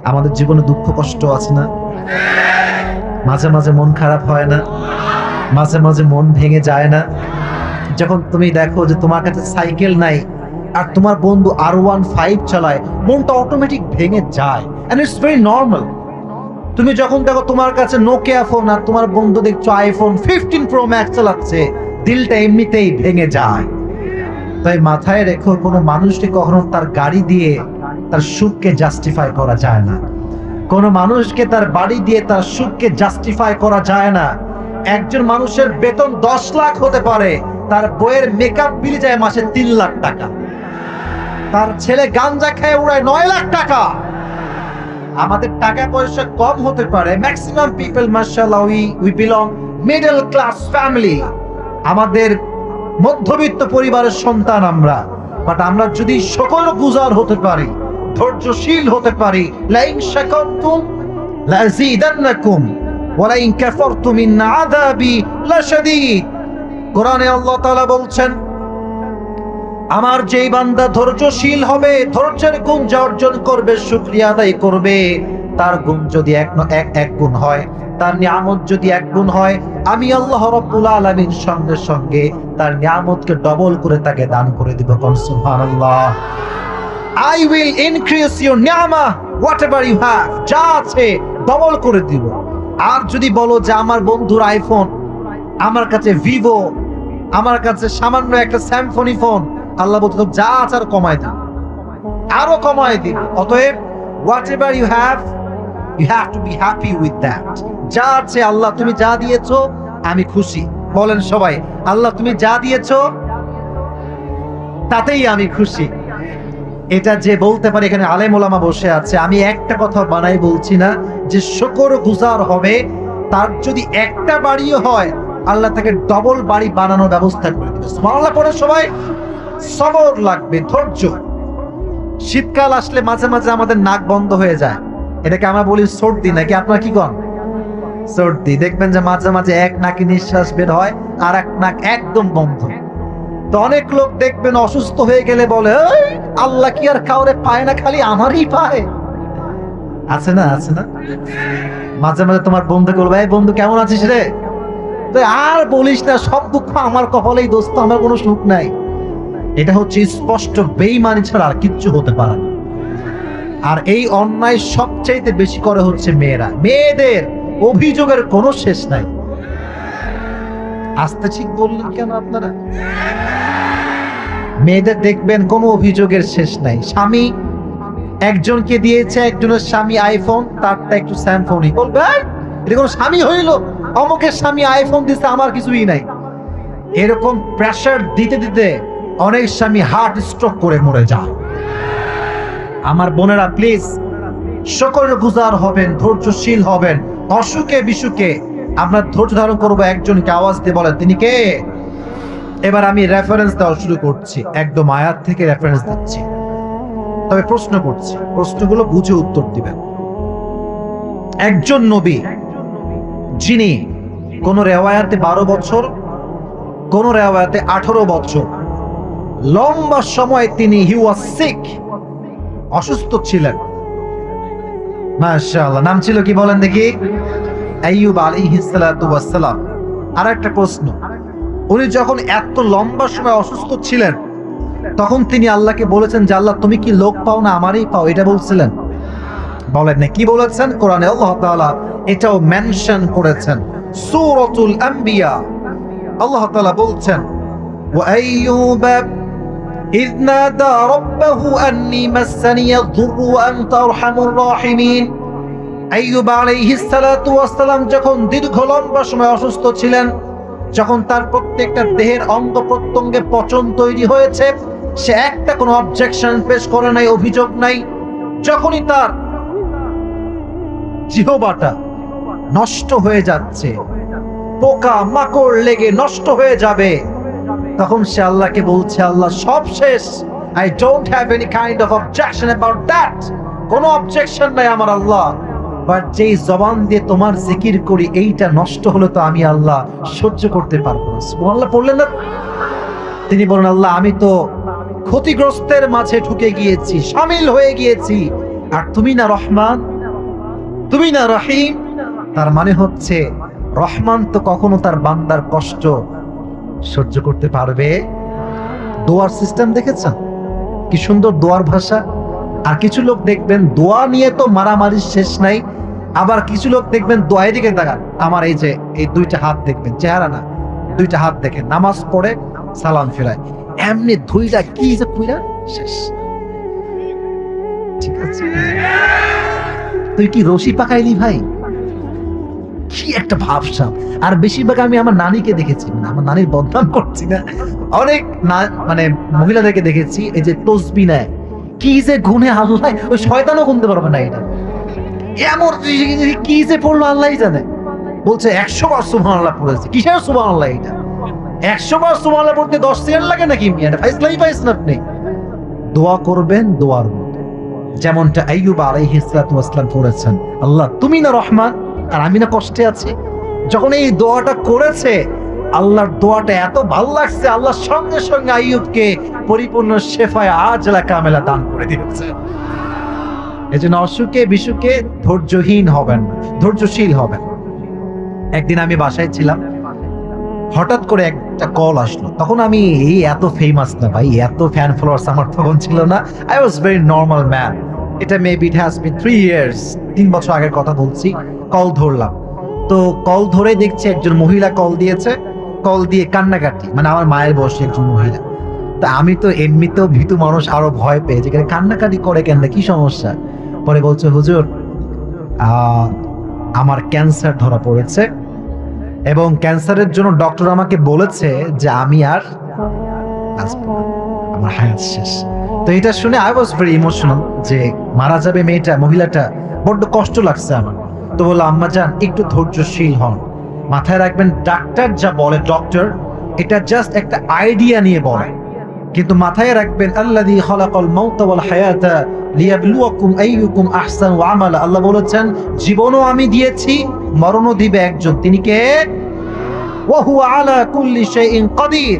আমাদের জীবনে দুঃখ কষ্ট আছে না? মাঝে মাঝে মন খারাপ হয় না? মাঝে মাঝে মন ভেঙে যায় না? যখন তুমি দেখো যে তোমার কাছে সাইকেল নাই আর তোমার বন্ধু R15 চালায়, মনটা অটোমেটিক ভেঙে যায়, এন্ড ইটস ভেরি নর্মাল। তুমি যখন দেখো তোমার কাছে নোকিয়া ফোন আর তোমার বন্ধু দেখছো আইফোন 15 প্রো ম্যাক্স চালাচ্ছে, দিলটা এমনিতেই ভেঙে যায়। তাই মাথায় রেখো, কোনো মানুষকে কখনো তার গাড়ি দিয়ে তার সুখকে জাস্টিফাই করা যায় না। কোন মানুষকে তার বাড়ি দিয়ে তার সুখকে জাস্টিফাই করা যায় না। একজন মানুষের বেতন 10 লাখ হতে পারে, তার বইয়ের মেকআপ বিল যায় মাসে 3 লাখ টাকা। তার ছেলে গাঞ্জা খেয়ে উড়ায় 9 লাখ টাকা। আমাদের টাকা পয়সা কম হতে পারে, ম্যাক্সিমাম পিপল মাশাআল্লাহ we belong middle class family, আমাদের মধ্যবিত্ত পরিবারের সন্তান আমরা। বাট আমরা যদি শুকরগুজার হতে পারি, ধৈর্যশীল হতে পারি, লাইন শাকারতুম লাযীদান্নাকুম ওয়া লাইন কাফারতুম ইন্না আযাবি লাশাদীদ। কোরআনে আল্লাহ তাআলা বলছেন, আমার যেই বান্দা ধৈর্যশীল হবে, ধৈর্যের গুণ যা অর্জন করবে, শুকরিয়া আদায় করবে, তার গুণ যদি এক গুণ হয়, তার নিয়ামত যদি 1 গুণ হয়, আমি আল্লাহ রাব্বুল আলামিন সঙ্গে সঙ্গে তার নিয়ামতকে ডবল করে তাকে দান করে দিব। কোন সুবহানাল্লাহ। I will increase your নিয়ামা whatever you have, যা আছে ডবল করে দিব। আর যদি বলো যে আমার বন্ধুর আইফোন, আমার কাছে ভিভো, আমার কাছে সামান্য একটা স্যামসং ফোন, আল্লাহ বলতে যা আছে আর কমাই দিন, আরো কমাই দিন। অতএব whatever you have to be happy with that। যা আছে আল্লাহ তুমি যা দিয়েছো আমি খুশি। বলেন সবাই, আল্লাহ তুমি যা দিয়েছো তাতেই আমি খুশি। এটা যে বলতে পারে, এখানে আলেম ওলামা বসে আছে, আমি একটা কথা বানাই বলছি না, যে শুকরগুজার হবে, তার যদি একটা বাড়িও হয়, আল্লাহ তাকে ডবল বাড়ি বানানোর ব্যবস্থা করে দিবে। সুবহানাল্লাহ পড়ে সবাই। সবর লাগবে, ধৈর্য। শীতকাল আসলে মাঝে মাঝে আমাদের নাক বন্ধ হয়ে যায়, এটাকে আমরা বলি সর্দি, নাকি আপনারা কি কন? সর্দি। দেখবেন যে মাঝে মাঝে এক নাকে নিঃশ্বাস বের হয় আর এক নাক একদম বন্ধ। তো অনেক লোক দেখবেন অসুস্থ হয়ে গেলে বলে, আল্লাহ কি আর কাউরে পায় না, খালি আমারই পায়। আছে না? আছে না? মাঝে মাঝে তোমার বন্ধু বলবে, এই বন্ধু কেমন আছিস রে? আর বলিস না, সব দুঃখ আমার কপালেই, দোস্ত আমার কোনো সুখ নাই। এটা হচ্ছে স্পষ্ট বেঈমানি ছাড়া আর কিচ্ছু হতে পারে না। আর এই অন্যায় সবচাইতে বেশি করে হচ্ছে মেয়েরা। মেয়েদের অভিযোগের কোনো শেষ নাই। আস্তে ঠিক বললেন কেন আপনারা? মেয়েদের দেখবেন কোনো অভিযোগের শেষ নাই। স্বামী একজনকে দিয়েছে, একজনের স্বামী আইফোন, তারটা একটু স্যামসংই, বলবে এটা কোনো স্বামী হইল, অমুকের স্বামী আইফোন দিচ্ছে, আমার কিছুই নাই। এরকম প্রেসার দিতে দিতে অনেক স্বামী হার্ট স্ট্রোক করে মরে যায়। আমার বোনেরা প্লিজ শুকরগুজার হবেন, ধৈর্যশীল হবেন। অসুখে বিসুখে আমরা ধৈর্য ধারণ করবো। একজনকে আওয়াজ দিয়ে বলেন, তিনি কে? এবার আমি রেফারেন্স দেওয়া শুরু করছি, একদম আয়াত থেকে রেফারেন্স দিচ্ছি, তবে প্রশ্ন করছি, প্রশ্নগুলো বুঝে উত্তর দিবেন। একজন নবী, যিনি কোন রেওয়ায়াতে 12 বছর, কোন রেওয়ায়াতে 18 বছর লম্বা সময় তিনি হি ওয়াজ সিক, অসুস্থ ছিলেন। মাশাআল্লাহ। নাম ছিল কি বলেন দেখি? আইয়ুব আলাইহিস সালাতু ওয়াস সালাম। আর একটা প্রশ্ন, উনি যখন এত লম্বা সময় অসুস্থ ছিলেন, তখন তিনি আল্লাহকে বলেছেন যে আল্লাহ তুমি কি লোক পাও না আমারই পাও, এটা বলছিলেন? বলেন না, কি বলেছেন? কোরআনে আল্লাহ তাআলা এটাও মেনশন করেছেন। সূরাতুল আম্বিয়া আল্লাহ তাআলা বলছেন, ওয়া আইয়ুব إذ نادى ربه أني مسني الضر وأنت أرحم الراحمين। আইয়ুব আলাইহিস সালাতু ওয়াস সালাম যখন দীর্ঘ লম্বা সময় অসুস্থ ছিলেন, যখন তার প্রত্যেকটা দেহের অঙ্গ প্রত্যঙ্গে পচন তৈরি হয়েছে, সে একটা কোনো অবজেকশন পেশ করে নাই, অভিযোগ নাই। যখনই তার জিহ্বাটা নষ্ট হয়ে যাচ্ছে, পোকা মাকড় লেগে নষ্ট হয়ে যাবে, তখন সে আল্লাহকে বলছে, আল্লাহ সব শেষ, I don't have any kind of objection about that, কোনো অবজেকশন নাই আমার আল্লাহ, বাট যেই জবান দিয়ে তোমার জিকির করি এইটা নষ্ট হলো তো আমি আল্লাহ সহ্য করতে পারবো না। সুবহানাল্লাহ পড়লেন না? তিনি বলেন, আল্লাহ আমি তো ক্ষতিগ্রস্তের মাঝে ঢুকে গিয়েছি, শামিল হয়ে গিয়েছি, আর তুমি না রহমান, তুমি না রহিম, তার মানে হচ্ছে রহমান তো কখনো তার বান্দার কষ্ট সহ্য করতে পারবে। দোয়ার সিস্টেম দেখেছেন কি সুন্দর দোয়ার ভাষা। আর কিছু লোক দেখবেন দোয়া নিয়ে তো মারামারির শেষ নাই, আবার কিছু লোক দেখবেন দোয়ার দিকে তাকান, আমার এই যে এই দুইটা হাত দেখবেন, চেহারা না, দুইটা হাত দেখেন, নামাজ পড়ে সালাম ফেরায়, এমনি ধুইটা কি যে কইরা শেষ। ঠিক আছে, তুই কি রশি পাকাইলি ভাই? কি একটা ভাবসাব। আর বেশিরভাগ আমি আমার নানিকে দেখেছি, মানে আমার নানির বদনাম করছি না, অনেক মানে মহিলাদেরকে দেখেছি এই যে তসবি নেয়, কি যে গুনে আল্লাহ, ওই শয়তানও গুনতে পারবে না এটা, এমন কি যে পড়লো আল্লাহই জানে। বলছে 100 বার সুবহানাল্লাহ পড়েছে, কিসের সুবহানাল্লাহ এটা? 100 বার সুবহানাল্লাহ পড়তে 10 সেকেন্ড লাগে নাকি? এটা ফাইজলাই পাইছেন আপনি। দোয়া করবেন দোয়ার মতো, যেমনটা আইয়ুব আলাইহিস সালাতু ওয়াস সালাম করেছেন, আল্লাহ তুমি না রহমান আর আমি না কষ্টে আছি। যখন এই দোয়াটা করেছে, আল্লাহর দোয়াটা এত ভালো লাগছে, আল্লাহ সঙ্গে সঙ্গে আইয়ুবকে পরিপূর্ণ শেফায়ে আজলা কামেলা দান করে দিয়েছে। এই জন্য অসুখে বিসুখে ধৈর্যহীন হবেন না, ধৈর্যশীল হবেন। একদিন আমি বাসায় ছিলাম, হঠাৎ করে একটা কল আসলো। তখন আমি এত ফেমাস না ভাই, এত ফ্যান ফলোয়ার্স আমার তখন ছিল না। I was very normal man. এটা maybe it has been 3 years, 3 বছর আগের কথা বলছি। কল ধরলাম, তো কল ধরে দেখছি একজন মহিলা কল দিয়েছে, কল দিয়ে কান্নাকাটি, মানে আমার মায়ের বয়সী একজন মহিলা। তা আমি তো এমনিতেও ভীতু মানুষ, আরো ভয় পেয়ে যে কান্নাকাটি করে কেন, কি সমস্যা? পরে বলছে, হুজুর আমার ক্যান্সার ধরা পড়েছে এবং ক্যান্সারের জন্য ডক্টর আমাকে বলেছে যে আমি আর বাঁচবো না, আমার হায়াত শেষ। তো এটা শুনে আই ওয়াজ ভেরি ইমোশনাল, যে মারা যাবে মেয়েটা, মহিলাটা, বড্ড কষ্ট লাগছে আমার। তো বললাম, আম্মা জান একটু ধৈর্যশীল হন, মাথায় রাখবেন ডাক্তার যা বলে, ডক্টর এটা জাস্ট একটা আইডিয়া নিয়ে বলে, কিন্তু মাথায় রাখবেন আল্লাযী খালাকাল মাউতা ওয়াল হায়াতা লিয়াবলুয়াকুম আইয়ুকুম আহসানু আমালা। আল্লাহ বলেছেন জীবনও আমি দিয়েছি, মরণও দিবে একজন, তিনি কে? ওয়া হুয়া আলা কুল্লি শাইইন কাদির,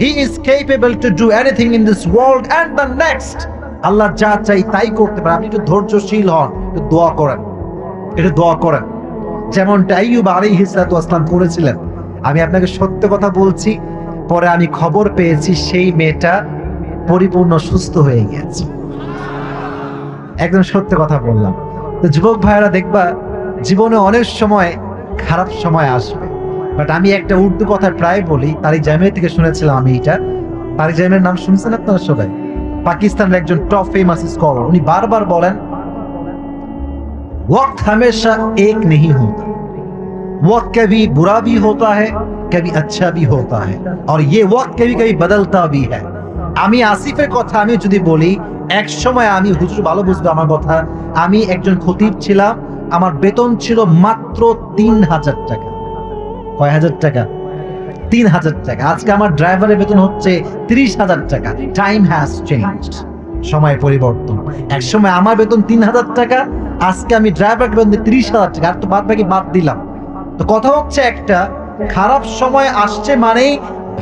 he is capable to do anything in this world and the next. Allah যা চাই তাই করতে পারে। আপনি একটু ধৈর্যশীল হন, একটু দোয়া করেন, একটু দোয়া করেন, যেমনটা আইয়ুব আলাইহিস সালাতু ওয়াস সালাম করেছিলেন। আমি আপনাকে সত্য কথা বলছি, পরে আমি খবর পেয়েছি সেই মেয়েটা পরিপূর্ণ সুস্থ হয়ে গেছে। একদম সত্য কথা বললাম। তো যুবক ভাইরা দেখবা, জীবনে অনেক সময় খারাপ সময় আসবে, বাট আমি একটা উর্দু কথা প্রায় বলি, তারিক জামিয়া থেকে শুনেছিলাম আমি এটা। তারিক জামিয়ার নাম শুনছেন আপনারা সবাই? পাকিস্তানের একজন টপ ফেমাস স্কলার। উনি বারবার বলেন, वक्त हमेशा एक नहीं होता, वक्त कभी बुरा भी होता है, कभी अच्छा भी होता है, और ये वक्त कभी कभी बदलता भी है। আমি আসিফের কথা আমি যদি বলি, এক সময় আমি, হুজুর ভালো বুঝবে আমার কথা, আমি একজন খতিব ছিলাম, আমার বেতন ছিল মাত্র 3000 টাকা। কয় হাজার টাকা? 3000 টাকা। আজকে আমার ড্রাইভারের বেতন হচ্ছে 30,000 টাকা। টাইম হ্যাজ চেঞ্জড, সময় পরিবর্তন। এক সময় আমার বেতন 3000 টাকা, আজকে আমি ড্রাইভার বেতন 30,000 টাকা, আর তো বাদ বাকি বাদ দিলাম। তো কথা হচ্ছে একটা, খারাপ সময় আসছে মানেই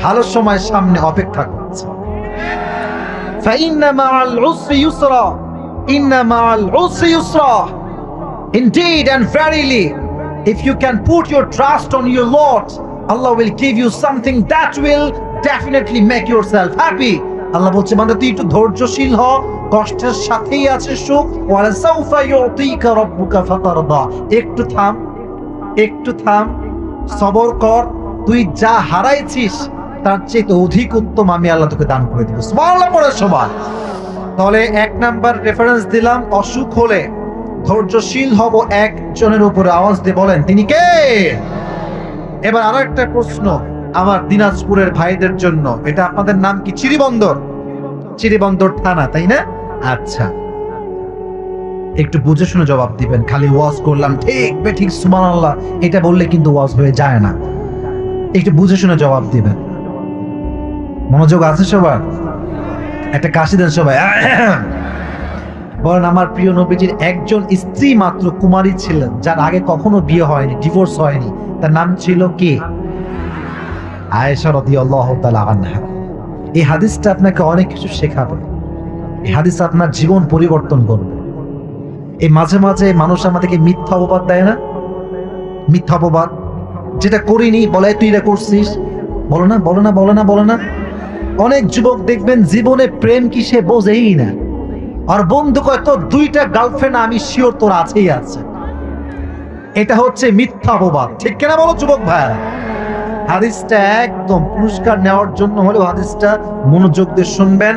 ভালো সময় সামনে অপেক্ষা করছে। ফাইন্না মাআল উসরি ইউসরা, ইন্না মাআল উসরি ইউসরা। Indeed and verily, if you can put your trust on your Lord, Allah will give you something that will definitely make yourself happy. আল্লাহ বলছে, বান্দা তুই একটু ধৈর্যশীল হ, কষ্টের সাথেই আছে সুখ। ওয়ালা সাউফা ইউতিকা রাব্বুকা ফাতারদা। একটু থাম, একটু থাম, সবর কর, তুই যা হারাইছিস তার চেয়ে অধিক উত্তম আমি আল্লাহ তোকে দান করে দিব। সুবহানাল্লাহ পড়ে সবাই। তাহলে 1 নাম্বার রেফারেন্স দিলাম, অসুখ হলে ধৈর্যশীল হব একজনের উপরে। আওয়াজ দিয়ে বলেন তিনি কে? এবার আরো একটা প্রশ্ন আমার দিনাজপুরের ভাইদের জন্য। এটা আপনাদের নাম কি? চিরিবন্দর, চিরিবন্দর থানা, তাই না? আচ্ছা, একটু বুঝে শুনে জবাব দিবেন। খালি ওয়াজ করলাম ঠিক বে ঠিক সুবহানাল্লাহ এটা বললে কিন্তু ওয়াজ হয়ে যায় না, একটু বুঝে শুনে জবাব দিবেন। মনোযোগ আছে সবার? একটা কাশি দেন সবাই। বলেন, আমার প্রিয় নবীজির একজন স্ত্রী মাত্র কুমারী ছিলেন, যার আগে কখনো বিয়ে হয়নি, ডিভোর্স হয়নি। তার নাম ছিল কি? আয়েশা রাদিয়াল্লাহু তাআলা আনহা। এই হাদিসটা আপনাকে অনেক কিছু শেখাবে, এই হাদিস আপনার জীবন পরিবর্তন করবে। এই মাঝে মাঝে মানুষ আমাদেরকে মিথ্যা অপবাদ দেয় না? মিথ্যা অপবাদ, যেটা করিনি বলে তুই এটা করছিস, বলো না বলো না বলো না বলো না। অনেক যুবক দেখবেন জীবনে প্রেম কি সে বোঝেই না, আর বন্ধু কয় তোর 2টা গার্লফ্রেন্ড, আমি শিওর তোর আছেই আছে। এটা হচ্ছে মিথ্যা অপবাদ, ঠিক কিনা বলো যুবক ভাইরা? হাদিসটা একদম পুরস্কার নেওয়ার জন্য হলেও হাদিসটা মনোযোগ দিয়ে শুনবেন।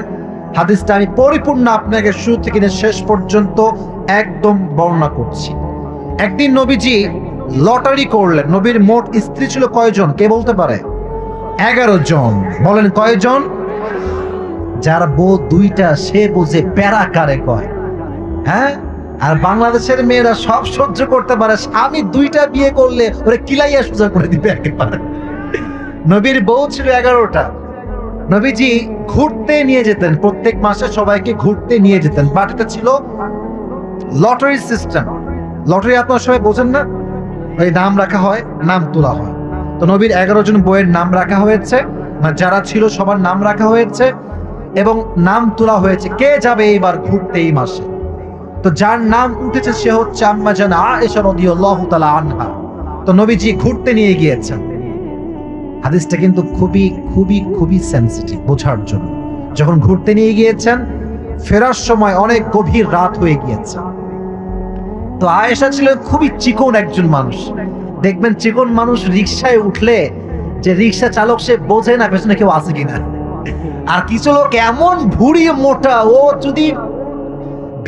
হাদিসটা আমি পরিপূর্ণ আপনাকে শুরু থেকে শেষ পর্যন্ত একদম বর্ণনা করছি। একদিন নবীজি লটারি করলেন। নবীর মোট স্ত্রী ছিল কয়জন, কে বলতে পারে? 11 জন। বলেন কয়জন? যার বউ 2টা সে বুঝে প্যারা কারে কয়, হ্যাঁ? আর বাংলাদেশের মেয়েরা সব সহ্য করতে পারে, স্বামী 2টা বিয়ে করলে ওরে কিলাইয়া সোজা করে দিবে একেবারে। নবীর বউ ছিল 11টা। নবীজি ঘুরতে নিয়ে যেতেন, প্রত্যেক মাসে সবাইকে ঘুরতে নিয়ে যেতেন, বাট এটা ছিল লটারি সিস্টেম। লটারি আপনারা সবাই বোঝেন না? ওই নাম রাখা হয়, নাম তোলা হয়। তো নবীর 11 জন বউয়ের নাম রাখা হয়েছে, মানে যারা ছিল সবার নাম রাখা হয়েছে এবং নাম তোলা হয়েছে কে যাবে এইবার ঘুরতে এই মাসে। তো যার নাম উঠেছে সে হচ্ছে আম্মা জান আয়েশা রাদিয়াল্লাহু তাআলা আনহা। তো নবীজি ঘুরতে নিয়ে গিয়েছেন। হাদিসটা কিন্তু খুবই খুবই খুবই সেনসিটিভ বোঝার জন্য। যখন ঘুরতে নিয়ে গিয়েছেন, ফেরার সময় অনেক গভীর রাত হয়ে গিয়েছে। তো আয়েশা ছিলেন খুবই চিকন একজন মানুষ। দেখবেন চিকন মানুষ রিকশায় উঠলে যে রিকশা চালক সে বোঝে না পেছনে কেউ আছে কিনা। আর কিছু লোক এমন ভুড়ি মোটা, ও যদি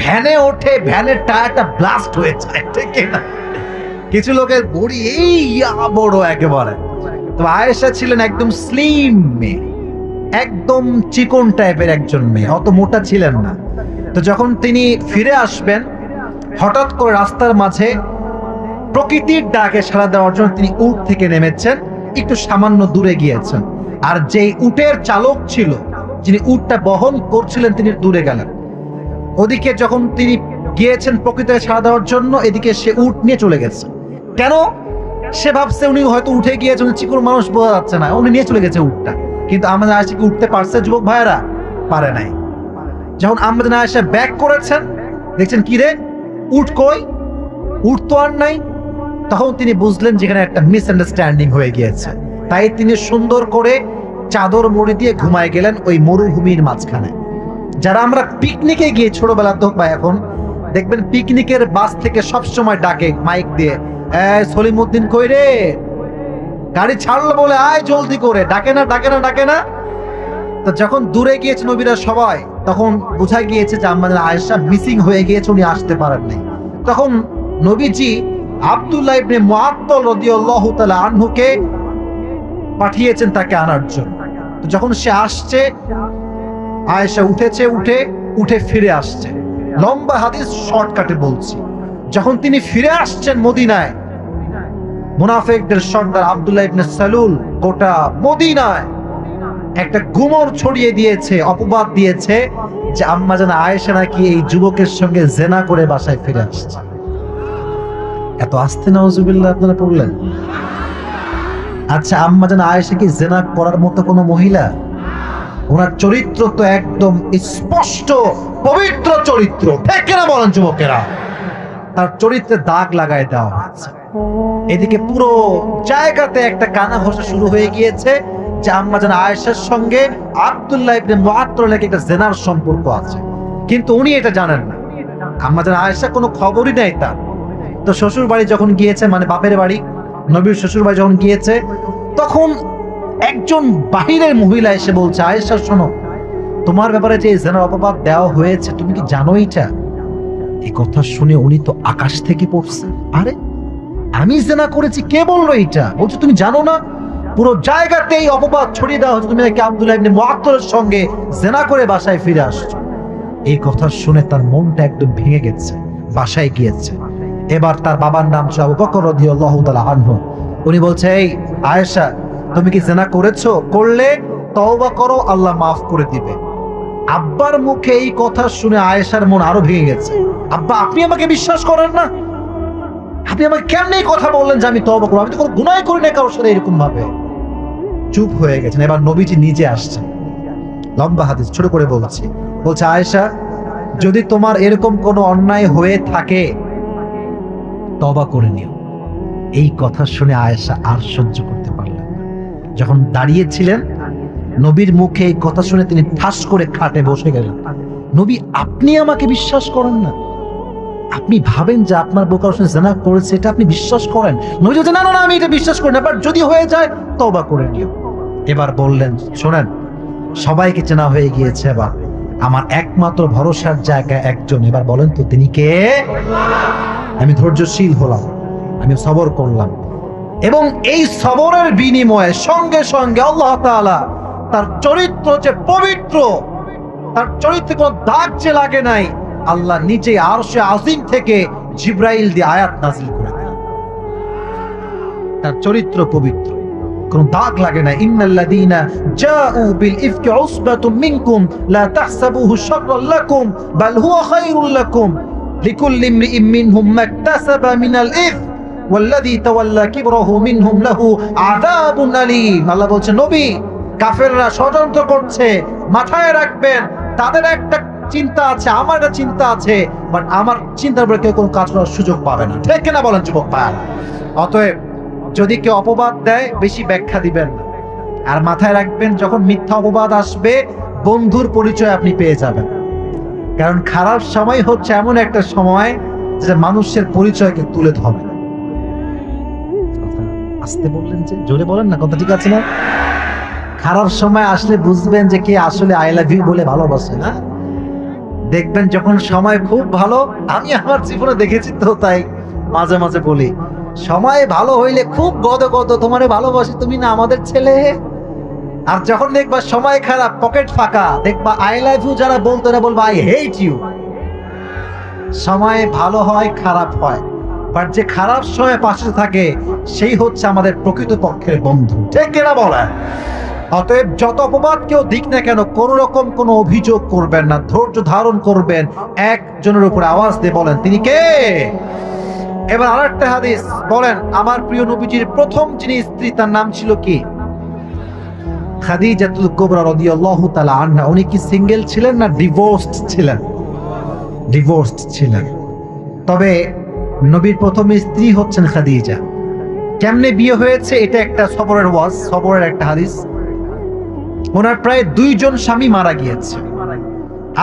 ভ্যানে ওঠে ভ্যানের টায়ারটা ব্লাস্ট হয়ে যায়, ঠিক না? কিছু লোকের ভুড়ি এই বড় একেবারে। তো আয়েশা ছিলেন একদম স্লিম মেয়ে, একদম চিকন টাইপের একজন মেয়ে, অত মোটা ছিলেন না। তো যখন তিনি ফিরে আসবেন, হঠাৎ করে রাস্তার মাঝে প্রকৃতির ডাকে সাড়া দেওয়ার জন্য তিনি উট থেকে নেমেছেন, একটু সামান্য দূরে গিয়েছেন। আর যেই উটের চালক ছিল, যিনি উটটা বহন করছিলেন, তিনি দূরে গেলেন। ওদিকে যখন তিনি গিয়েছেন প্রকৃতিকে সাড়া দেওয়ার জন্য, এদিকে সে উট নিয়ে চলে গেছে। কেন? সে ভাবছে উনি হয়তো উঠে গিয়েছে, উনি চিকন মানুষ, বোঝা যাচ্ছে না, উনি নিয়ে চলে গেছে উটটা। কিন্তু আমাদের আয়েশা কি উঠতে পারছে যুবক ভাইয়েরা? পারে নাই। যখন আমাদের আয়েশা ব্যাক করেছেন, দেখছেন কি রে, উট কই? উট তো আর নাই। তখন তিনি বুঝলেন যেখানে একটা মিসআন্ডারস্ট্যান্ডিং হয়ে গিয়েছে। তাই তিনি সুন্দর করে চাদর মুড়ি দিয়ে ঘুমায় গেলেন ওই মরুভূমির মাঝখানে। যারা আমরা পিকনিকে গিয়ে ছোটবেলা তো বা এখন দেখবেন পিকনিকের বাস থেকে সবসময় ডাকে মাইক দিয়ে, সলিমউদ্দিন কই রে, গাড়ি ছাড়লো বলে আয় জলদি করে, ডাকে না ডাকে না ডাকে না। তো যখন দূরে গিয়েছে নবীরা সবাই, তখন বোঝা গিয়েছে যে আমাদের আয়েশা মিসিং হয়ে গিয়েছে, উনি আসতে পারেন নাই। তখন নবীজি আব্দুল্লাহ ইবনে মুআত্তাল রাদিয়াল্লাহু তাআলা আনহুকে পাঠিয়েছেন তাকে আনার জন্য। তো যখন সে আসছে, আয়েশা উঠেছে, উঠে ফিরে আসছে। লম্বা হাদিস শর্টকাটে বলছি। যখন তিনি ফিরে আসছেন মদিনায়, মুনাফিকদের সর্দার আব্দুল্লাহ ইবনে সালুল গোটা মদিনায় একটা গুমর ছড়িয়ে দিয়েছে, অপবাদ দিয়েছে যে আম্মা জান আয়েশা নাকি এই যুবকের সঙ্গে জেনা করে বাসায় ফিরে আসছে। এত আস্তে নাউজুবিল্লাহ আপনারা পড়লেন? আচ্ছা, আম্মা জান আয়েশা কি জেনা করার মতো কোনো মহিলা? ওনার চরিত্র তো একদম স্পষ্ট পবিত্র চরিত্র, ঠিক কিনা বলেন যুবকেরা? তার চরিত্রে দাগ লাগায় দেওয়া হয়েছে। এদিকে পুরো জায়গাতে একটা কানা ঘষা শুরু হয়ে গিয়েছে যে আম্মা জান আয়েশার সঙ্গে আব্দুল্লাহ ইবনে মুআত্তাল একটা জেনার সম্পর্ক আছে, কিন্তু উনি এটা জানেন না। আম্মা জান আয়েশা কোনো খবরই নেই তার। তো শ্বশুর বাড়ি যখন গিয়েছে, মানে বাপের বাড়ি, নবীর শ্বশুর বাড়ি যখন গিয়েছে, তখন একজন বাহিরের মহিলা এসে বলছে, আয়েশা শোনো, তোমার ব্যাপারে যে জেনার অপবাদ দেওয়া হয়েছে তুমি কি জানো এটা? এই কথা শুনে উনি তো আকাশ থেকে পড়ছে। আরে আমি জেনা করেছি, কে বললো এটা? বলছে তুমি জানো না, পুরো জায়গাতে এই অপবাদ ছড়িয়ে দেওয়া হচ্ছে, তুমি নাকি আব্দুল্লাহ ইবনে মুআত্তালের সঙ্গে জেনা করে বাসায় ফিরে আসছো। এই কথা শুনে তার মনটা একদম ভেঙে গেছে, বাসায় গিয়েছে। এবার তার বাবার নাম ছিল আবু বকর রাদিয়াল্লাহু তাআলা আনহু। উনি বলছে, এই আয়েশা, তুমি কি জেনা করেছো? করলে তওবা করো, আল্লাহ মাফ করে দিবে। আব্বার মুখে এই কথা শুনে আয়েশার মন আরো ভেঙে গেছে। আব্বা, আপনি আমাকে বিশ্বাস করেন না? আপনি আমাকে কেমনে কথা বললেন যে আমি তওবা করব? আমি তো কোনো গুনাহ করি না কারোর সাথে এরকম ভাবে। চুপ হয়ে গেছেন। এবার নবীজি নিজে আসছেন। লম্বা হাদিস ছোট করে বলছে, আয়েশা যদি তোমার এরকম কোনো অন্যায় হয়ে থাকে তওবা করে নিও। এই কথা শুনে আয়েশা আর সহ্য করতে পারলেন না। যখন দাঁড়িয়েছিলেন, নবীর মুখে এই কথা শুনে তিনি ঠাস করে খাটে বসে গেলেন। নবী, আপনি আমাকে বিশ্বাস করেন না? আপনি ভাবেন যে আপনার বউ কারোর সঙ্গে জিনা করেছে, এটা আপনি বিশ্বাস করেন? নবী বলছেন, না না না, আমি এটা বিশ্বাস করি না, বাট যদি হয়ে যায় তওবা করে নিও। এবার বললেন, শোনেন, সবাইকে চেনা হয়ে গিয়েছে, এবার আমার একমাত্র ভরসার জায়গা একজন, এবার বলেন তো তিনি কে? আমি ধৈর্যশীল হলাম, আমি সবর করলাম, এবং এই সবরের বিনিময়ে সঙ্গে সঙ্গে আল্লাহ তাআলা তার চরিত্র যে পবিত্র, তার চরিত্রে কোনো দাগ যে লাগে নাই, আল্লাহ নিজে আরশে আজিম থেকে জিব্রাইল দিয়ে আয়াত নাযিল করে দিলেন। তার চরিত্র পবিত্র, কোনো দাগ লাগে না। ইন্নাল্লাযীনা জাউ বিল ইফকি উসবাতুম মিনকুম লা তাহসাবুহু শাররান লাকুম বাল হুয়া খায়রুল লাকুম লিকুল্লি ইমরিইম মিনহুম মাকতাসাবা মিনাল ইথম ওয়াল্লাযী তাওয়াল্লা কিবরাহু মিনহুম লাহু আযাবুন আলীম। আল্লাহ বলছেন, নবী, কাফেররা ষড়যন্ত্র করছে, মাথায় রাখবেন তাদের একটা চিন্তা আছে, আমার একটা চিন্তা আছে, বাট আমার চিন্তার উপরে কেউ কোনো কাজ করার সুযোগ পাবে না। ঠিক কিনা বলেন যুবক ভাইরা? অতএব যদি কেউ অপবাদ দেয়, বেশি ব্যাখ্যা দিবেন না। আর মাথায় রাখবেন, যখন মিথ্যা অপবাদ আসবে, বন্ধুর পরিচয় আপনি পেয়ে যাবেন। কারণ খারাপ সময় হচ্ছে এমন একটা সময় যে মানুষের পরিচয়কে তুলে ধরে। আসতে বললেন যে, জোরে বলেন না, কথা ঠিক আছে না? খারাপ সময় আসলে বুঝবেন যে কে আসলে আই লাভ ইউ বলে ভালোবাসে না। দেখবেন যখন সময় খুব ভালো, আমি আমার জীবনে দেখেছি তো, তাই মাঝে মাঝে বলি, সময় ভালো হইলে খুব গদ গদ, তোমারে ভালোবাসি, তুমি না আমাদের ছেলে। আর যখন দেখবা সময় খারাপ, পকেট ফাঁকা, দেখবা আই লাভ ইউ যারা বলতো না বলবা আই হেট ইউ। সময় ভালো হয়, খারাপ হয়, বাট যে খারাপ সময় পাশে থাকে সেই হচ্ছে আমাদের প্রকৃত পক্ষের বন্ধু। ঠিক কিনা বলেন? অতএব যত অপবাদ কেউ দিক না কেন, কোন রকম কোনো অভিযোগ করবেন না, ধৈর্য ধারণ করবেন, একজনের উপরে আওয়াজ দিয়ে বলেন তিনি কে। এবার আরেকটা হাদিস বলেন, আমার প্রিয় নবীজির প্রথম যিনি স্ত্রী তার নাম ছিল কি? খাদিজাতুল কুবরা রাদিয়াল্লাহু তাআলা আনহা। উনি কি সিঙ্গেল ছিলেন না ডিভোর্সড ছিলেন? ডিভোর্সড ছিলেন। তবে নবীর প্রথম স্ত্রী হচ্ছেন খাদিজা। কেমনে বিয়ে হয়েছে, এটা একটা সবরের ওয়াজ, সবরের একটা হাদিস। ওনার প্রায় 2 জন স্বামী মারা গিয়েছে।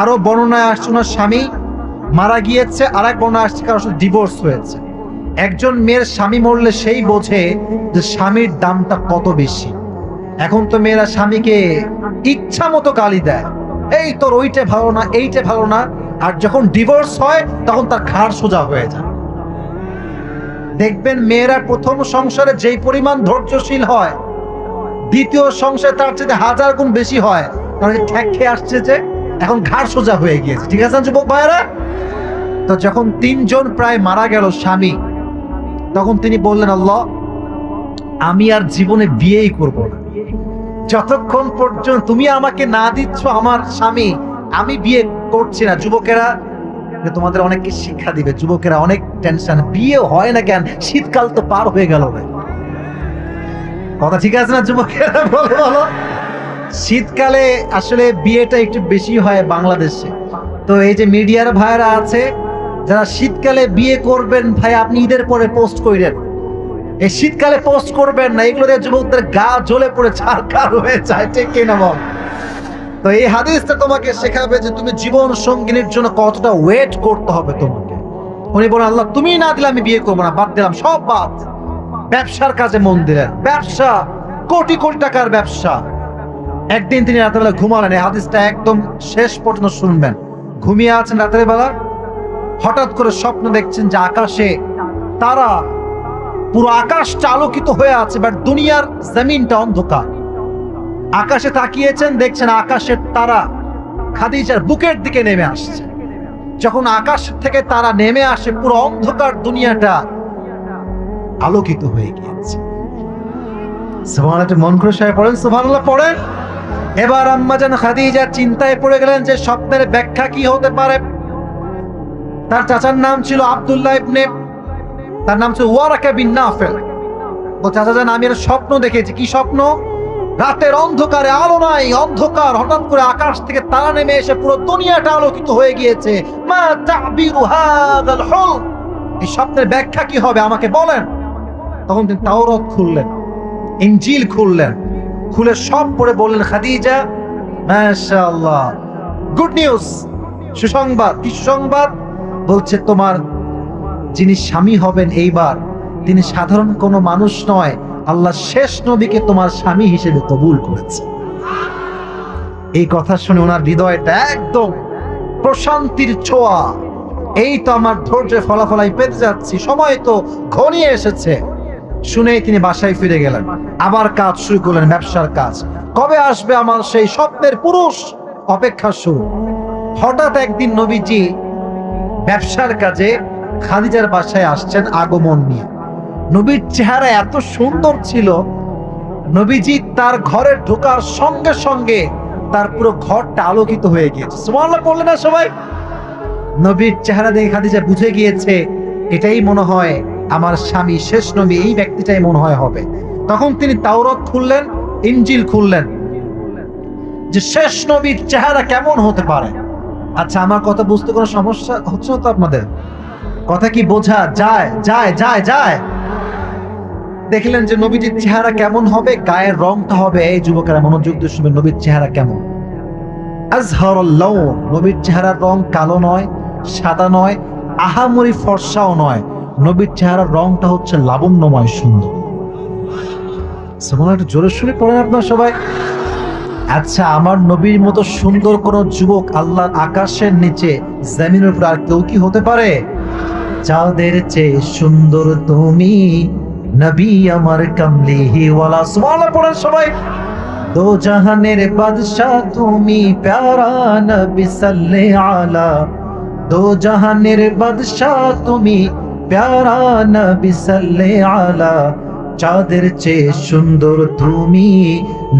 আরো বর্ণনায় আসছে ওনার স্বামী মারা গিয়েছে, আর এক বর্ণনা আসছে কারোর সাথে ডিভোর্স হয়েছে। একজন মেয়ের স্বামী মরলে সেই বোঝে যে স্বামীর দামটা কত বেশি। এখন তো মেয়েরা স্বামীকে ইচ্ছা মতো গালি দেয়, এই তোর ওইটা ভালো না, এইটা ভালো না। আর যখন ডিভোর্স হয় তখন তার ঘাড় সোজা হয়ে যায়। দেখবেন মেয়েরা প্রথম সংসারে যেই পরিমাণ ধৈর্যশীল হয়, দ্বিতীয় সংসারে তার চেয়ে 1000 গুণ বেশি হয়। কারণ ঠ্যাক খেয়ে আসছে যে এখন ঘাড় সোজা হয়ে গিয়েছে। ঠিক আছে যুবক ভাইয়েরা? তো যখন 3 জন প্রায় মারা গেল স্বামী, তখন তিনি বললেন, আল্লাহ, আমি আর জীবনে বিয়েই করব না, যতক্ষণ পর্যন্ত তুমি আমাকে না দিচ্ছ আমার স্বামী, আমি বিয়ে করছি না। যুবকেরা, তোমাদের অনেককে শিক্ষা দিবে, যুবকেরা অনেক টেনশন, বিয়ে হয় না কেন, শীতকাল তো পার হয়ে গেল। কথা ঠিক আছে না যুবকেরা? বলো বলো। শীতকালে আসলে বিয়েটা একটু বেশি হয় বাংলাদেশে। তো এই যে মিডিয়ার ভাইরা আছে যারা শীতকালে বিয়ে করবেন, ভাই আপনি ঈদের পরে পোস্ট করেন, এই শীতকালে পোস্ট করবেন না, এগুলো দিয়ে যুবকদের গা জ্বলে পড়ে ছারখার হয়ে যায়। ঠিক কিনা বল? তো এই হাদিসটা তোমাকে শেখাবে যে তুমি জীবন সঙ্গিনীর জন্য কতটা ওয়েট করতে হবে তোমাকে। উনি বলেন, আল্লাহ তুমি না দিলে আমি বিয়ে করবো না, বাদ দিলাম, সব বাদ। ব্যবসার কাজে মন দিলেন, ব্যবসা, কোটি কোটি টাকার ব্যবসা। একদিন তিনি রাতের বেলা ঘুমালেন, এই হাদিসটা একদম শেষ পর্যন্ত শুনবেন। ঘুমিয়ে আছেন রাতের বেলা, হঠাৎ করে স্বপ্ন দেখছেন যে আকাশে তারা, পুরো আকাশটা আলোকিত হয়ে আছে, বাট দুনিয়ার জমিনটা অন্ধকার। আকাশে তাকিয়েছেন, দেখছেন আকাশের তারা খাদিজার বুকের দিকে নেমে আসছে। যখন আকাশ থেকে তারা নেমে আসে, পুরো অন্ধকার দুনিয়াটা আলোকিত হয়ে গিয়েছে। সুবহানাল্লাহ, মন খুশি হয়ে পড়েন, সুবহানাল্লাহ পড়েন। এবার আম্মাজান খাদিজা চিন্তায় পড়ে গেলেন যে স্বপ্নের ব্যাখ্যা কি হতে পারে। তার চাচার নাম ছিল আব্দুল্লাহ ইবনে, তার নাম ছিল ওয়ারাকা বিন নাফেল। ও চাচা জান, আমি একটা স্বপ্ন দেখেছি। কি স্বপ্ন? রাতের অন্ধকারে আলো নাই, অন্ধকার, হঠাৎ করে আকাশ থেকে তারা নেমে এসে পুরো দুনিয়াটা আলোকিত হয়ে গিয়েছে। মা তা'বিরু হাযাল হুলম, এই স্বপ্নের ব্যাখ্যা কি হবে আমাকে বলেন। তখন তিনি তাওরাত খুললেন, ইনজিল খুললেন, খুলে সব পড়ে বললেন, খাদিজা মাশাআল্লাহ, গুড নিউজ, সুসংবাদ। কি সুসংবাদ? বলছে তোমার যিনি স্বামী হবেন এইবার, তিনি সাধারণ কোনো মানুষ নয়, আল্লাহ শেষ নবীকে তোমার স্বামী হিসেবে কবুল করেছে। এই কথা শুনে ওনার হৃদয়টা একদম প্রশান্তির ছোঁয়া। এই তো আমার ধৈর্যের ফলাফলাই পেতে যাচ্ছি, সময় তো ঘনিয়ে এসেছে। শুনেই তিনি বাসায় ফিরে গেলেন, আবার কাজ শুরু করলেন, ব্যবসার কাজ। কবে আসবে আমার সেই স্বপ্নের পুরুষ? অপেক্ষা শুরু। হঠাৎ একদিন নবীজি ব্যবসার কাজে খাদিজার বাসায় আসছেন আগমন নিয়ে। নবীর চেহারা এত সুন্দর ছিল, নবীজি তার ঘরে ঢোকার সঙ্গে সঙ্গে তার পুরো ঘরটা আলোকিত হয়ে গিয়েছে। সুবহানাল্লাহ বললেন না সবাই? নবীর চেহারা দেখে খাদিজা বুঝে গিয়েছে, এটাই মনে হয় আমার স্বামী, শেষ নবী, এই ব্যক্তিটাই মনে হয় হবে। তখন তিনি তাওরাত খুললেন, ইনজিল খুললেন, যে শেষ নবীর চেহারা কেমন হতে পারে। আচ্ছা, আমার কথা বুঝতে কোনো সমস্যা হচ্ছে না তো আপনাদের? কথা কি বোঝা যায়? যায় যায় যায় দেখলেন যে নবীজির চেহারা কেমন হবে, গায়ের রংটা হবে, এই যুবকেরা মনোযোগ দিয়ে শুনবেন, নবীর চেহারা কেমন। আজহারুল লাউন, নবীর চেহারার রং কালো নয়, সাদা নয়, আহামরি ফর্সাও নয়। নবীর চেহারার রংটা হচ্ছে লাবণ্যময়, সুন্দর। সুবহানাল্লাহ, একটু জোরে শুনে পড়েন আপনারা সবাই। আচ্ছা, আমার নবীর মতো সুন্দর কোন যুবক আল্লাহর আকাশের নিচে জমিনের উপর আর কেউ কি হতে পারে? চাঁদের চেয়ে সুন্দর তুমি, নবী আমার কামলিহি ওয়ালা। সুবহানাল্লাহ পড়েন সবাই। দো জাহানের বাদশা তুমি, প্যারা নবী সাল্লে আলা। দো জাহানের বাদশা তুমি, প্যারা নবী সাল্লে আলা। চাঁদের চেয়ে সুন্দর তুমি,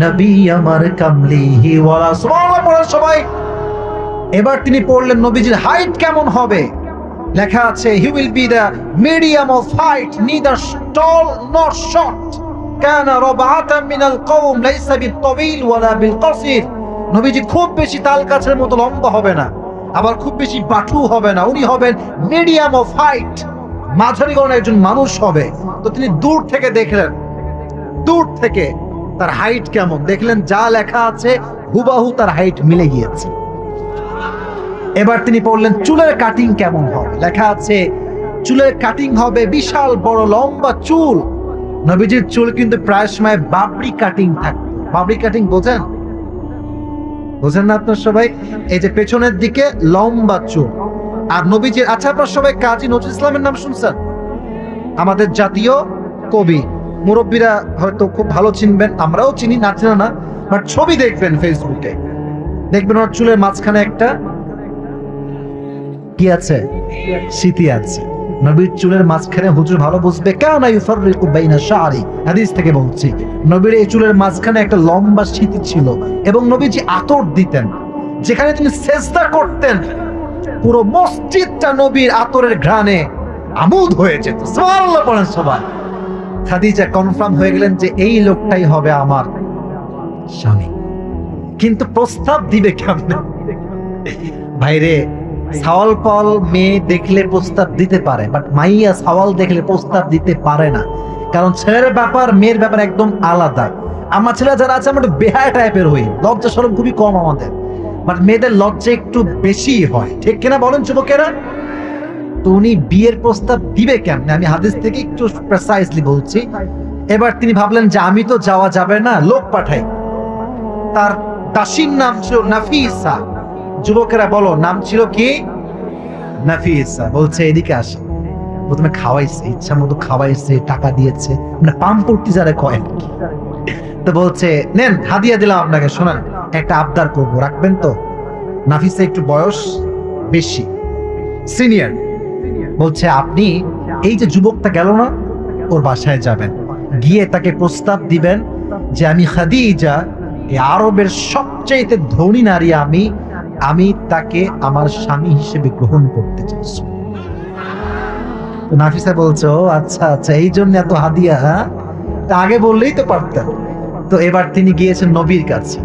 নবী আমার কামলিহি ওয়ালা। সুবহানাল্লাহ পড়েন সবাই। এবার তিনি পড়লেন নবীজির হাইট কেমন হবে। লেখা আছে, he will be the medium of height, neither tall nor short. কানা রাবআতাম মিনাল কওম, লাইসা বিত-তাওয়িল ওয়ালা বিল-কাসির। নবীজি খুব বেশি তাল গাছের মতো লম্বা হবে না, আবার খুব বেশি বাটু হবে না। উনি হবেন মিডিয়াম অফ হাইট, মাঝারি গড়নের একজন মানুষ হবে। তো তিনি দূর থেকে দেখলেন, দূর থেকে তার হাইট কেমন দেখলেন, যা লেখা আছে হুবাহু তার হাইট মিলে গিয়েছে। এবার তিনি পড়লেন চুলের কাটিং কেমন হবে। লেখা আছে চুলের কাটিং হবে বিশাল বড় লম্বা চুল। নবীজির চুল কিন্তু প্রায় সময় বাবরি কাটিং থাকতো। বাবরি কাটিং বোঝেন? বোঝেন না আপনার সবাই? এই যে পেছনের দিকে লম্বা চুল। আর নবীজির, আচ্ছা আপনার সবাই কাজী নজরুল ইসলামের নাম শুনছেন? আমাদের জাতীয় কবি, মুরব্বীরা হয়তো খুব ভালো চিনবেন, আমরাও চিনি, না চিনা না, বাট ছবি দেখবেন ফেসবুকে, দেখবেন ওর চুলের মাঝখানে একটা কি আছে, স্মৃতি আছে। নবীর চুলের মাঝখানে হুজুর ভালো বুঝবে, কানা ইউফাররিকু বাইনা শা'রি, হাদিস থেকে বলছি। নবীর এই চুলের মাঝখানে একটা লম্বা স্মৃতি ছিল, এবং নবীজি আতর দিতেন। যেখানে তিনি সেজদা করতেন, পুরো মসজিদটা নবীর আতরের ঘ্রাণে আমোদ হয়ে যেত। সুবহানাল্লাহ পড়েন সবাই। খাদিজা কনফার্ম হয়ে গেলেন যে এই লোকটাই হবে আমার স্বামী। কিন্তু প্রস্তাব দিবে কেমনে? ভাইরে, সাওয়াল পাল মেয়ে দেখলে প্রস্তাব দিতে পারে, বাট মাইয়া সাওয়াল দেখলে প্রস্তাব দিতে পারে না। কারণ ছেলের ব্যাপার মেয়ের ব্যাপার একদম আলাদা। আমার ছেলে যারা আছে, আমরা একটু বেহায়া টাইপের হই, লজ্জা শরম খুবই কম আমাদের, বাট মেয়েদের লজ্জা একটু বেশি হয়, ঠিক কিনা বলেন যুবকেরা? তো উনি বিয়ের প্রস্তাব দিবে কেমনে, আমি হাদিস থেকে একটু প্রেসাইজলি বলছি। এবার তিনি ভাবলেন যে আমি তো যাওয়া যাবে না, লোক পাঠাই। তার দাসীর নাম ছিল নাফিসা। যুবকেরা বলো, নাম ছিল কি? নাফিসা। বলছে এদিকে আসে। প্রথমে খাওয়াইছে, ইচ্ছা মতো খাওয়াইছে, টাকা দিয়েছে, মানে পাম্পটি যারা কয়। তো বলছে নেন, হাদিয়া দিলাম আপনাকে, শোনান একটা আবদার করবো, রাখবেন তো? নাফিসা একটু বয়স বেশি, সিনিয়র। বলছে আপনি এই যে যুবকটা গেল না, ওর বাসায় যাবেন, গিয়ে তাকে প্রস্তাব দিবেন যে আমি খাদিজা, এই আরবের সবচেয়ে ধনী নারী, আমি তাকে আমার স্বামী হিসেবে গ্রহণ করতে চাইছি। নাফিসা বলছে ও আচ্ছা আচ্ছা, এই জন্য এত হাদিয়া? হ্যাঁ, তা আগে বললেই তো পারতেন। তো এবার তিনি গিয়েছেন নবীর কাছে,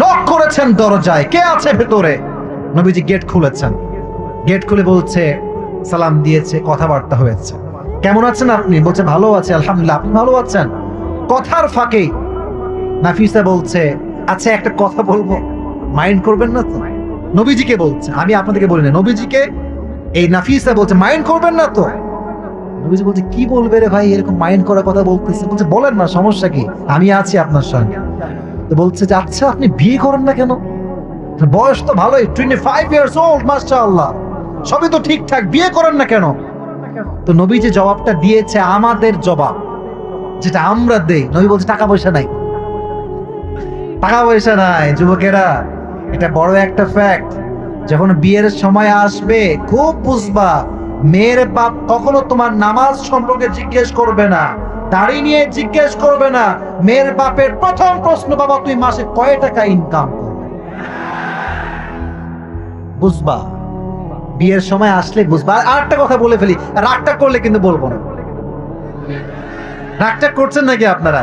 নক করেছেন দরজায়, কে আছে ভেতরে? নবীজি গেট খুলেছেন, গেট খুলে বলছে, সালাম দিয়েছে, কথাবার্তা হয়েছে, কেমন আছেন আপনি? বলছে ভালো আছে আলহামদুলিল্লাহ। আপনি ভালো আছেন? কথার ফাঁকে নাফিসা বলছে, আচ্ছা একটা কথা বলবো, মাইন্ড করবেন না তো? নবীজিকে বলছে, আমি আপনাদেরকে বলি না, নবীজিকে এই নাফিসা বলছে মাইন্ড করবেন না তো? নবীজি বলছে কি বলবে রে ভাই, এরকম মাইন্ড করার কথা বলতেছে। বলছে বলেন না, সমস্যা কি, আমি আছি আপনার সঙ্গে। তো বলছে যে আচ্ছা আপনি বিয়ে করেন না কেন? বয়স তো ভালোই, 25 ইয়ার্স ওল্ড, মাশাআল্লাহ, সবই তো ঠিকঠাক, বিয়ে করেন না কেন? তো নবী যে জবাবটা দিয়েছে আমাদের জবাব, যেটা আমরা দেই, নবী বলছে টাকা পয়সা নাই। টাকা পয়সা নাই যুবকেরা, এটা বড় একটা ফ্যাক্ট। যখন বিয়ের সময় আসবে খুব বুঝবা, মেয়ের বাপ কখনো তোমার নামাজ সম্পর্কে জিজ্ঞেস করবে না, দাড়ি নিয়ে জিজ্ঞেস করবে না। মেয়ের বাপের প্রথম প্রশ্ন, বাবা তুই মাসে কয় টাকা ইনকাম করবে? বুঝবা, বিয়ের সময় আসলে বুঝবা। আর একটা কথা বলে ফেলি, রাগটা করলে কিন্তু বলবো না, রাগটা করছেন নাকি আপনারা?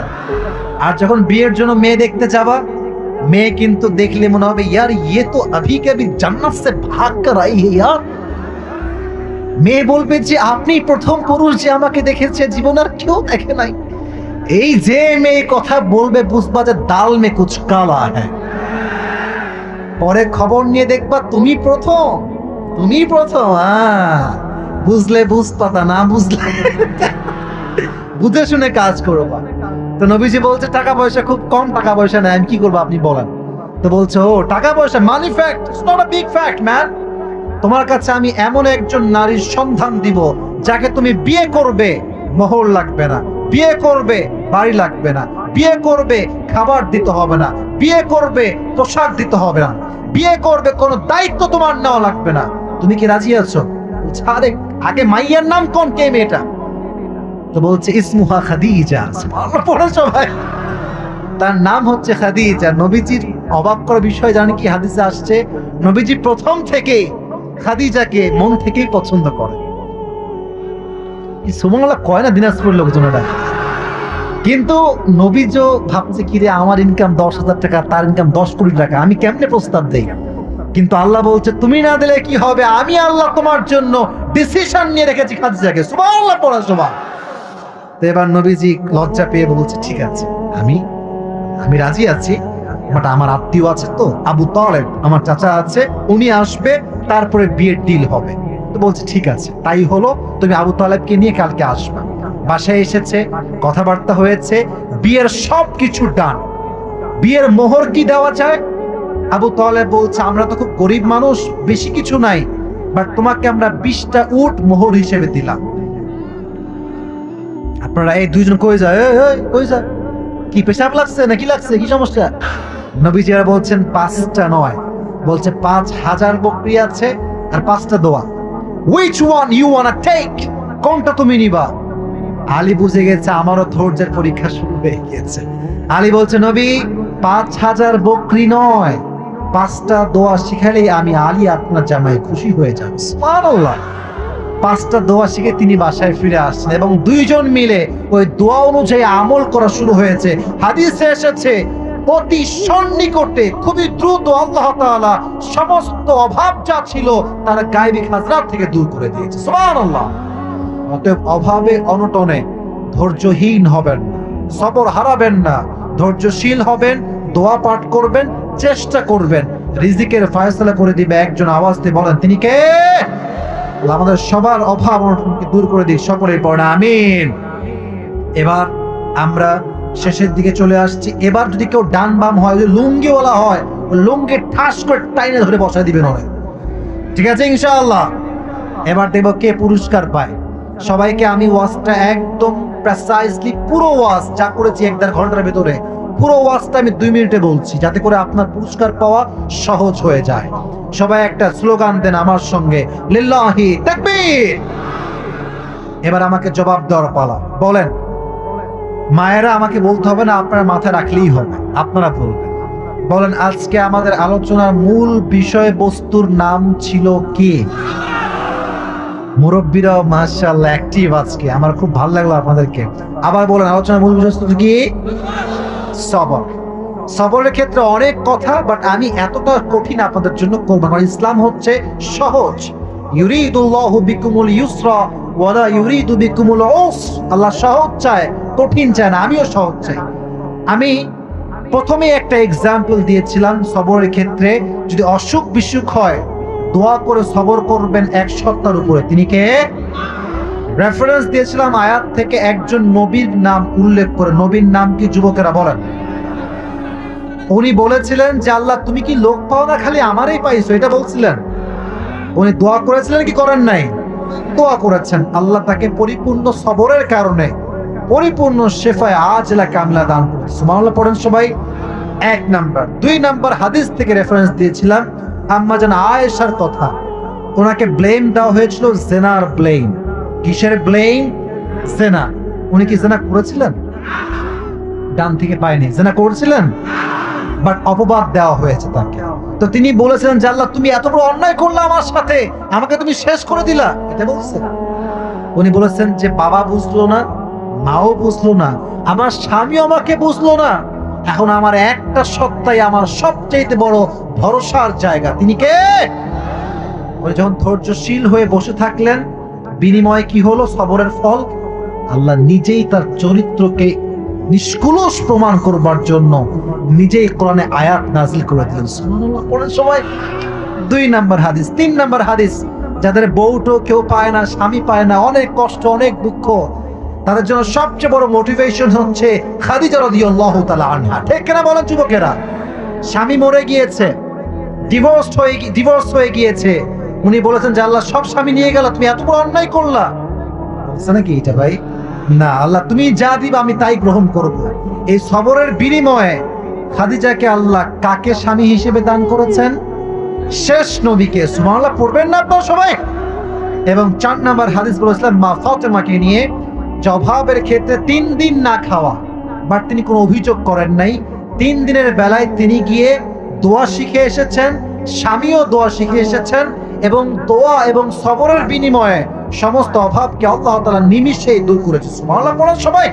আর যখন বিয়ের জন্য মেয়ে দেখতে যাবা, মেয়ে কিন্তু দেখলে মনে হবে ইয়ার ইয়ে তো अभी के अभी जन्नत से भाग कर आई है यार। মেয়ে বলবে যে আপনি প্রথম পুরুষ যে আমাকে দেখেছে, জীবন আর কেউ দেখে নাই। এই যে মেয়ে কথা বলবে বুঝবা যে দাল মে কুছ কালা হ্যায়। পরে খবর নিয়ে দেখবা তুমি প্রথম, তুমি প্রথম। বুঝলে বুঝপাতা, না বুঝলে বুঝে শুনে কাজ করবা। তো নবীজি বলছে টাকা পয়সা খুব কম, টাকা পয়সা নাই, আমি কি করবো আপনি বলেন? তো বলছে ও টাকা পয়সা money fact, it's not a big fact man. তোমার কাছে আমি এমন একজন নারীর সন্ধান দিব যাকে তুমি বিয়ে করবে, মোহর লাগবে না, বিয়ে করবে বাড়ি লাগবে না, বিয়ে করবে খাবার দিতে হবে না, বিয়ে করবে পোশাক দিতে হবে না, বিয়ে করবে কোনো দায়িত্ব তোমার নেওয়া লাগবে না। তুমি কি রাজি আছো? আরে আগে মাইয়ার নাম কোন, কে মেয়েটা? তো বলছে ইসমুহা খাদিজা। সুবহানাল্লাহ পড়ো সবাই, তার নাম হচ্ছে খাদিজা। নবীজির অবাক করার বিষয় জানেন কি হাদিসে আসছে? নবীজি প্রথম থেকে খাদিজাকে মন থেকেই পছন্দ করে। সুবহানাল্লাহ কয় না দিনাজপুরের লোকজনেরা। কিন্তু নবীজও ভাবছে কি রে, আমার ইনকাম 10,000 টাকা, তার ইনকাম 10 কোটি টাকা, আমি কেমনে প্রস্তাব দেই? কিন্তু আল্লাহ বলছে তুমি না দিলে কি হবে, আমি আল্লাহ তোমার জন্য ডিসিশন নিয়ে রেখেছি খাদিজাকে। সুবহানাল্লাহ পড়া সবাই। তো এবার নবীজি লজ্জা পেয়ে বলছে ঠিক আছে, আমি রাজি আছি, বাট আমার আত্মীয় আছে তো, আবু তালেব আমার চাচা আছে, উনি আসবে, তারপরে বিয়ের ডিল হবে। তো বলছে ঠিক আছে, তাই হলো, তুমি আবু তালেবকে নিয়ে কালকে আসবে। বাসায় এসেছে, কথাবার্তা হয়েছে, বিয়ের সব কিছু ডান। বিয়ের মোহর কি দেওয়া যায়? আবু তালেব বলছে আমরা তো খুব গরিব মানুষ, বেশি কিছু নাই, বাট তোমাকে আমরা 20টা উট মোহর হিসেবে দিলাম। আপনারা এই দুইজন কই যায়, কই যায়, কি পেশাব লাগছে না কি লাগছে, কি সমস্যা? নবীজিরা বলছেন 5টা নয়, বলছে 5,000 বকরি আছে আর 5টা দোয়া। Which one you wanna take? কোনটা তুমি নিবা? আলী বুঝে গেছে আমারও ধৈর্যের পরীক্ষা শুরু হয়ে গেছে। আলী বলছে নবী 5,000 বকরি নয়, 5টা দোয়া শিখালেই আমি আলী আপনার জামাই খুশি হয়ে যাব। সুবহানাল্লাহ। 5টা দোয়া শিখে তিনি বাসায় ফিরে আসছেন এবং দুইজন মিলে ওই দোয়া অনুযায়ী আমল করা শুরু হয়েছে। হাদিসে এসেছে অতি সন্নিকটে খুবই দ্রুত আল্লাহ তাআলা সমস্ত অভাব যা ছিল তার গায়বী খাজনাত থেকে দূর করে দিয়েছে। সুবহানাল্লাহ। অতএব অভাবে অনটনে ধৈর্যহীন হবেন না, সবর হারাবেন না, ধৈর্যশীল হবেন, দোয়া পাঠ করবেন, চেষ্টা করবেন, রিজিকের ফয়সালা করে দিবে একজন। আওয়াজ দিয়ে বলেন তিনি কে? আমাদের সবার অভাব অনটনকে দূর করে দিক, সকলেই পড়ে আমিন। এবার আমরা শেষের দিকে চলে আসছি। এবার যদি কেউ ডান বাম হয়, যদি লুঙ্গিওয়ালা হয়, লুঙ্গি ঠাস করে টাইনে ধরে বসায় দিবেন অনেক, ঠিক আছে ইনশাআল্লাহ। এবার দেখবো কে পুরস্কার পায়। সবাইকে আমি ওয়াজটা একদম প্রেসাইজলি পুরো ওয়াজ যা করেছি 1-1.5 ঘন্টার ভিতরে, পুরো ওয়াজটা আমি 2 মিনিটে বলছি, যাতে করে আপনার পুরস্কার পাওয়া সহজ হয়ে যায়। সবাই একটা স্লোগান দেন আমার সঙ্গে, লিল্লাহি তাকবীর। এবার আমাকে জবাব দেওয়ার পালা। বলেন, মায়েরা আমাকে বলতে হবে না, আপনারা মাথায় রাখলেই হবে, আপনারা বলবেন। বলেন আজকে আমাদের আলোচনার মূল বিষয়বস্তুর নাম ছিল কি? মুরব্বীরাও মাশাআল্লাহ অ্যাক্টিভ আজকে, আমার খুব ভালো লাগলো আপনাদেরকে। আবার বলেন আলোচনার মূল বিষয়বস্তু কি? সবর। সবরের ক্ষেত্রে অনেক কথা, বাট আমি এতটা কঠিন আপনাদের জন্য করব না। ইসলাম হচ্ছে সহজ। ইউরিদুল্লাহু বিকুমুল ইউসরা ওয়ালা ইউরিদু বিকুমুল উসর। আল্লাহ সহজ চায়, কঠিন চায় না। আমিও সহজ চাই। আমি প্রথমে একটা এক্সাম্পল দিয়েছিলাম সবরের ক্ষেত্রে, যদি অসুখ বিসুখ হয় দোয়া করে সবর করবেন 1 সপ্তাহের উপরে। তিনি কে? রেফারেন্স দিয়েছিলাম আয়াত থেকে, একজন নবীর নাম উল্লেখ করে। নবীর নাম কি যুবকেরা বলেন? উনি বলেছিলেন যে আল্লাহ তুমি কি লোক পাও না, খালি আমারই পাইছো, এটা বলছিলেন। উনি দোয়া করেছিলেন কি করেন নাই? দোয়া করেছেন। আল্লাহ তাকে পরিপূর্ণ সবরের কারণে পরিপূর্ণ শেফায়ে আজলা কামলা দান করেছে। সুবহানাল্লাহ পড়েন সবাই। 1 নাম্বার। 2 নাম্বার হাদিস থেকে রেফারেন্স দিয়েছিলাম আম্মা জান আয়েশার কথা। ওনাকে ব্লেম দেওয়া হয়েছিল, জেনার ব্লেম। কিসের ব্লেম? জেনা। উনি কি জেনা করেছিলেন? ডান থেকে পায়নি। জেনা করেছিলেন, বাট অপবাদ দেওয়া হয়েছে তাকে। তো তিনি বলেছিলেন যে আল্লাহ তুমি এত বড় অন্যায় করলে আমার সাথে, আমাকে তুমি শেষ করে দিলা, এটা বলছেন। উনি বলেছেন যে বাবা বুঝলো না, মাও বুঝলো না, আমার স্বামীও আমাকে বুঝলো না, এখন আমার একটা সত্তাই আমার সবচেয়ে বড় ভরসার জায়গা। তিনি কে? উনি যখন ধৈর্যশীল হয়ে বসে থাকলেন, বিনিময়ে কি হলো? সবরের ফল। আল্লাহ নিজেই তার চরিত্রকে নিষ্কুলস প্রমাণ করবার জন্য নিজেই কোরআনে আয়াত নাজিল করে দিলেন। সুবহানাল্লাহ পড়েন সবাই। 2 নাম্বার হাদিস। 3 নাম্বার হাদিস, যাদের বউটো কেউ পায় না, স্বামী পায় না, অনেক কষ্ট, অনেক দুঃখ, তাদের জন্য সবচেয়ে বড় মোটিভেশন হচ্ছে খাদিজা রাদিয়াল্লাহু তাআলা আনহা। ঠিক কিনা বলেন যুবকেরা? স্বামী মরে গিয়েছে, ডিভোর্স হয়ে গিয়েছে। উনি বলেছেন যে আল্লাহ সব স্বামী নিয়ে গেল, তুমি এত বড় অন্যায় করলা। বলছে নাকি এটা ভাই? না, আল্লাহ তুমি যা দিবা আমি তাই গ্রহণ করব। এই সবরের বিনিময়ে খাদিজাকে আল্লাহ কাকে স্বামী হিসেবে দান করেছেন? শেষ নবীকে। সুবহানাল্লাহ পড়বেন না আপনারা সবাই? এবং 4 নাম্বার হাদিস বলেছিলাম মা ফাতেমাকে নিয়ে, যে অভাবের ক্ষেত্রে 3 দিন না খাওয়া, বাট তিনি কোনো অভিযোগ করেন নাই। 3 দিনের বেলায় তিনি গিয়ে দোয়া শিখে এসেছেন, স্বামীও দোয়া শিখে এসেছেন, এবং দোয়া এবং সবরের বিনিময়ে সমস্ত অভাবকে আল্লাহ তাআলা নিমিষেই দূর করেছে। সুবহানাল্লাহ পড়েন সবাই।